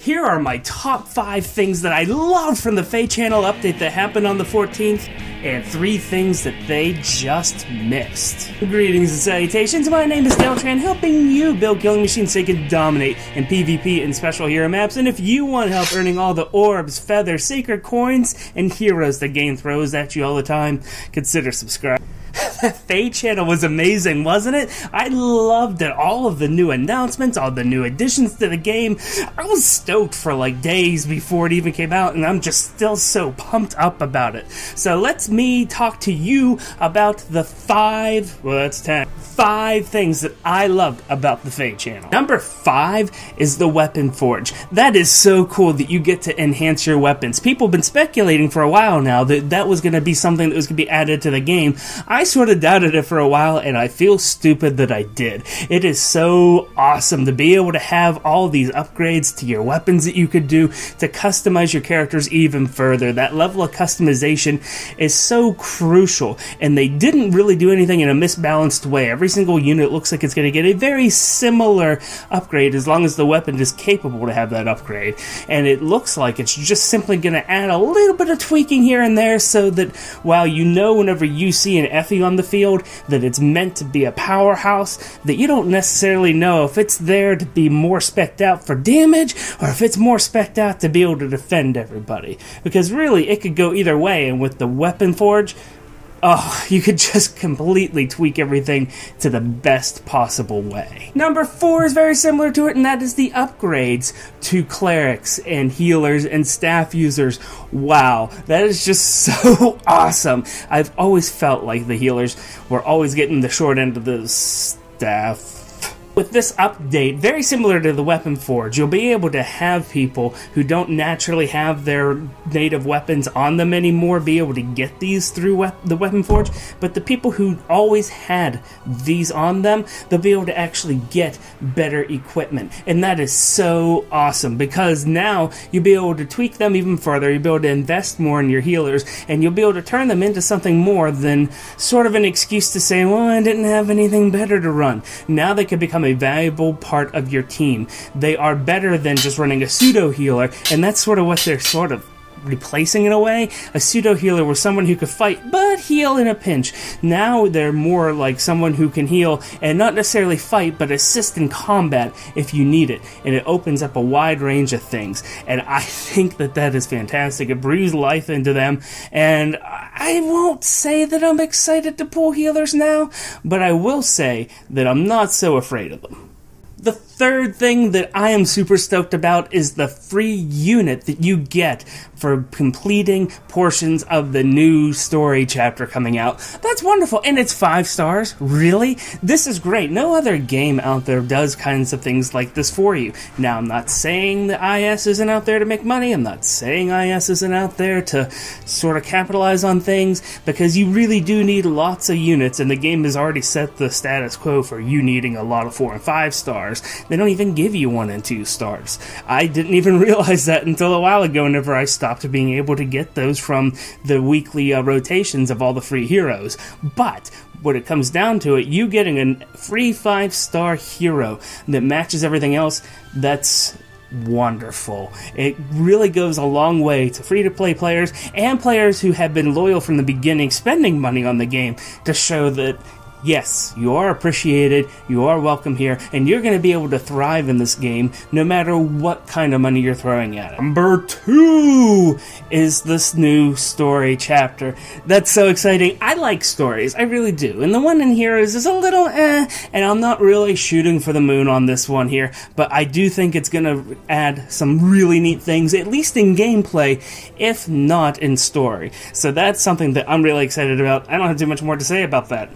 Here are my top 5 things that I loved from the FEH Channel update that happened on the 14th, and 3 things that they just missed. Greetings and salutations, my name is Deltran, helping you build killing machines so you can dominate in PvP and special hero maps, and if you want help earning all the orbs, feathers, sacred coins, and heroes the game throws at you all the time, consider subscribing. The FEH Channel was amazing, wasn't it? I loved it. All of the new announcements, all the new additions to the game. I was stoked for like days before it even came out, and I'm just still so pumped up about it. So let me talk to you about the 5 things that I loved about the FEH Channel. Number 5 is the Weapon Forge. That is so cool that you get to enhance your weapons. People have been speculating for a while now that that was going to be something that was going to be added to the game. I sort of doubted it for a while, and I feel stupid that I did. It is so awesome to be able to have all these upgrades to your weapons that you could do to customize your characters even further. That level of customization is so crucial, and they didn't really do anything in a misbalanced way. Every single unit looks like it's going to get a very similar upgrade as long as the weapon is capable to have that upgrade, and it looks like it's just simply going to add a little bit of tweaking here and there so that while you know whenever you see an FE on the field that it's meant to be a powerhouse, that you don't necessarily know if it's there to be more spec'd out for damage or if it's more spec'd out to be able to defend everybody. Because really, it could go either way, and with the Weapon Forge, oh, you could just completely tweak everything to the best possible way. Number 4 is very similar to it, and that is the upgrades to clerics and healers and staff users. Wow, that is just so awesome. I've always felt like the healers were always getting the short end of the staff. With this update, very similar to the Weapon Forge, you'll be able to have people who don't naturally have their native weapons on them anymore be able to get these through the Weapon Forge, but the people who always had these on them, they'll be able to actually get better equipment. And that is so awesome, because now you'll be able to tweak them even further, you'll be able to invest more in your healers, and you'll be able to turn them into something more than sort of an excuse to say, well, I didn't have anything better to run. Now they can become a valuable part of your team. They are better than just running a pseudo healer, and that's sort of what they're sort of replacing in a way. A pseudo healer was someone who could fight but heal in a pinch. Now they're more like someone who can heal and not necessarily fight but assist in combat if you need it, and it opens up a wide range of things, and I think that that is fantastic. It breathes life into them, and I won't say that I'm excited to pull healers now, but I will say that I'm not so afraid of them. The third thing that I am super stoked about is the free unit that you get for completing portions of the new story chapter coming out. That's wonderful, and it's 5 stars? Really? This is great. No other game out there does kinds of things like this for you. Now, I'm not saying that IS isn't out there to make money. I'm not saying IS isn't out there to sort of capitalize on things, because you really do need lots of units, and the game has already set the status quo for you needing a lot of 4 and 5 stars. They don't even give you 1 and 2 stars. I didn't even realize that until a while ago whenever I stopped being able to get those from the weekly rotations of all the free heroes. But when it comes down to it, you getting a free 5-star hero that matches everything else, that's wonderful. It really goes a long way to free-to-play players and players who have been loyal from the beginning, spending money on the game to show that yes, you are appreciated, you are welcome here, and you're going to be able to thrive in this game no matter what kind of money you're throwing at it. Number 2 is this new story chapter. That's so exciting. I like stories, I really do, and the one in Heroes is a little and I'm not really shooting for the moon on this one here, but I do think it's going to add some really neat things, at least in gameplay, if not in story. So that's something that I'm really excited about. I don't have too much more to say about that.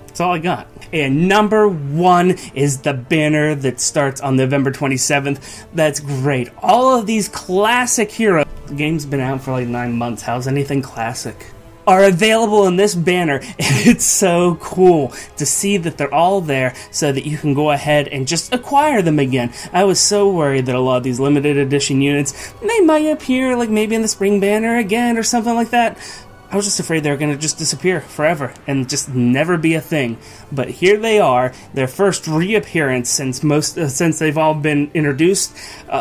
That's all I got. And number 1 is the banner that starts on November 27th. That's great. All of these classic heroes, the game's been out for like 9 months. How's anything classic? Are available in this banner, and it's so cool to see that they're all there so that you can go ahead and just acquire them again. I was so worried that a lot of these limited edition units, they might appear like maybe in the spring banner again or something like that. I was just afraid they were going to just disappear forever and just never be a thing. But here they are, their first reappearance since they've all been introduced.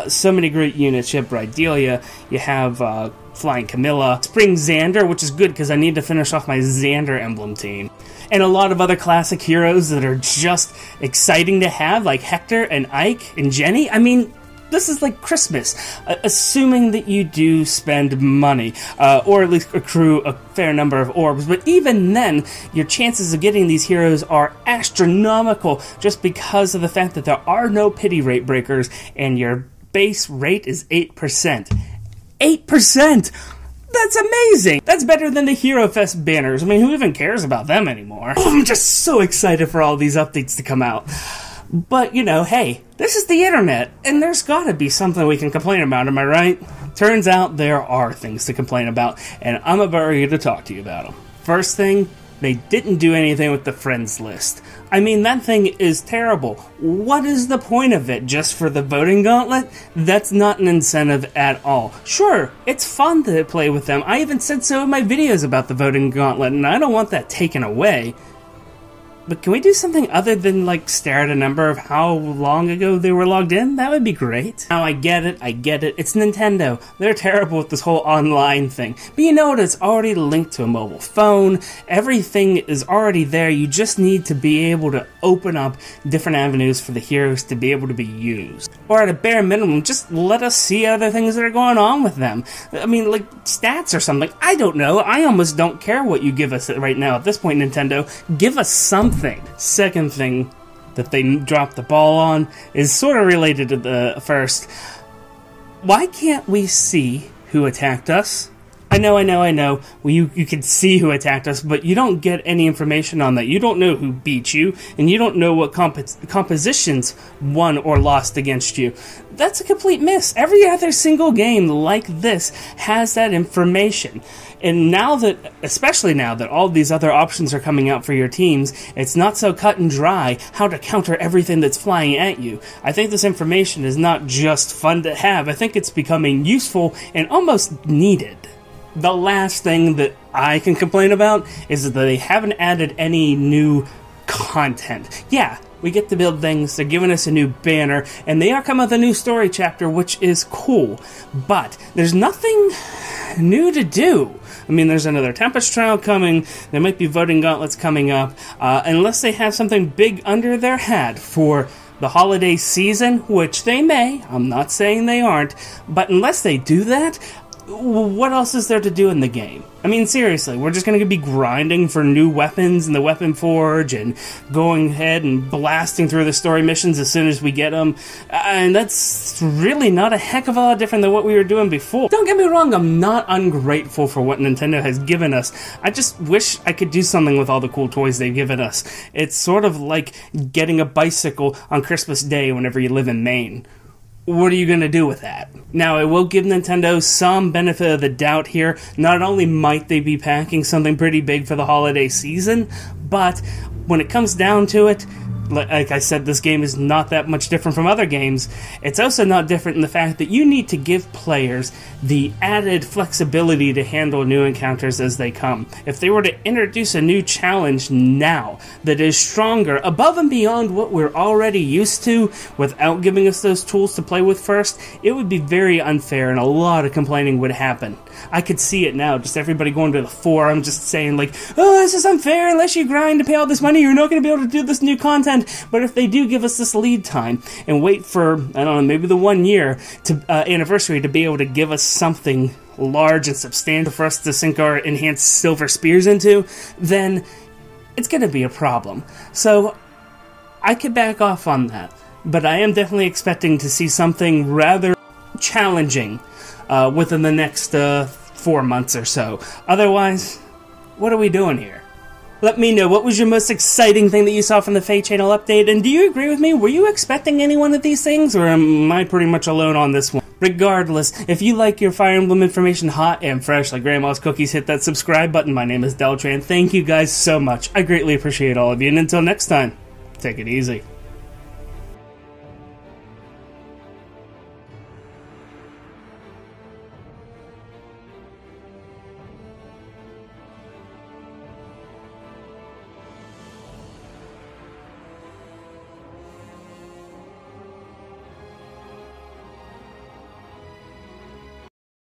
So many great units. You have Brydelia, you have Flying Camilla, Spring Xander, which is good because I need to finish off my Xander emblem team. And a lot of other classic heroes that are just exciting to have, like Hector and Ike and Jenny. I mean, this is like Christmas, assuming that you do spend money, or at least accrue a fair number of orbs. But even then, your chances of getting these heroes are astronomical just because of the fact that there are no pity rate breakers, and your base rate is 8%. 8%! That's amazing! That's better than the Hero Fest banners. I mean, who even cares about them anymore? I'm just so excited for all these updates to come out. But, you know, hey, this is the internet, and there's gotta be something we can complain about, am I right? Turns out there are things to complain about, and I'm about ready to talk to you about them. First thing, they didn't do anything with the friends list. I mean, that thing is terrible. What is the point of it? Just for the voting gauntlet? That's not an incentive at all. Sure, it's fun to play with them. I even said so in my videos about the voting gauntlet, and I don't want that taken away. But can we do something other than, like, stare at a number of how long ago they were logged in? That would be great. Now, I get it. It's Nintendo. They're terrible with this whole online thing. But you know what? It's already linked to a mobile phone. Everything is already there. You just need to be able to open up different avenues for the heroes to be able to be used. Or at a bare minimum, just let us see other things that are going on with them. I mean, like, stats or something. I don't know. I almost don't care what you give us right now. At this point, Nintendo, give us something. Second thing that they dropped the ball on is sort of related to the first. Why can't we see who attacked us? I know. Well, you can see who attacked us, but you don't get any information on that. You don't know who beat you, and you don't know what compositions won or lost against you. That's a complete miss. Every other single game like this has that information. And now that, especially now that all these other options are coming out for your teams, it's not so cut and dry how to counter everything that's flying at you. I think this information is not just fun to have. I think it's becoming useful and almost needed. The last thing that I can complain about is that they haven't added any new content. Yeah, we get to build things, they're giving us a new banner, and they are coming with a new story chapter, which is cool. But there's nothing new to do. I mean, there's another Tempest trial coming, there might be voting gauntlets coming up, unless they have something big under their hat for the holiday season, which they may, I'm not saying they aren't, but unless they do that, what else is there to do in the game? I mean, seriously, we're just going to be grinding for new weapons in the Weapon Forge and going ahead and blasting through the story missions as soon as we get them. And that's really not a heck of a lot different than what we were doing before. Don't get me wrong, I'm not ungrateful for what Nintendo has given us. I just wish I could do something with all the cool toys they've given us. It's sort of like getting a bicycle on Christmas Day whenever you live in Maine. What are you going to do with that? Now, I will give Nintendo some benefit of the doubt here. Not only might they be packing something pretty big for the holiday season, but when it comes down to it, like I said, this game is not that much different from other games. It's also not different in the fact that you need to give players the added flexibility to handle new encounters as they come. If they were to introduce a new challenge now that is stronger, above and beyond what we're already used to, without giving us those tools to play with first, it would be very unfair and a lot of complaining would happen. I could see it now, just everybody going to the forum just saying like, oh, this is unfair, unless you grind to pay all this money, you're not going to be able to do this new content. But if they do give us this lead time and wait for, I don't know, maybe the 1 year to anniversary to be able to give us something large and substantial for us to sink our enhanced silver spears into, then it's going to be a problem. So I could back off on that, but I am definitely expecting to see something rather challenging within the next 4 months or so. Otherwise, what are we doing here? Let me know, what was your most exciting thing that you saw from the FEH Channel update, and do you agree with me? Were you expecting any one of these things, or am I pretty much alone on this one? Regardless, if you like your Fire Emblem information hot and fresh like Grandma's cookies, hit that subscribe button. My name is lliittttllee. Thank you guys so much. I greatly appreciate all of you, and until next time, take it easy.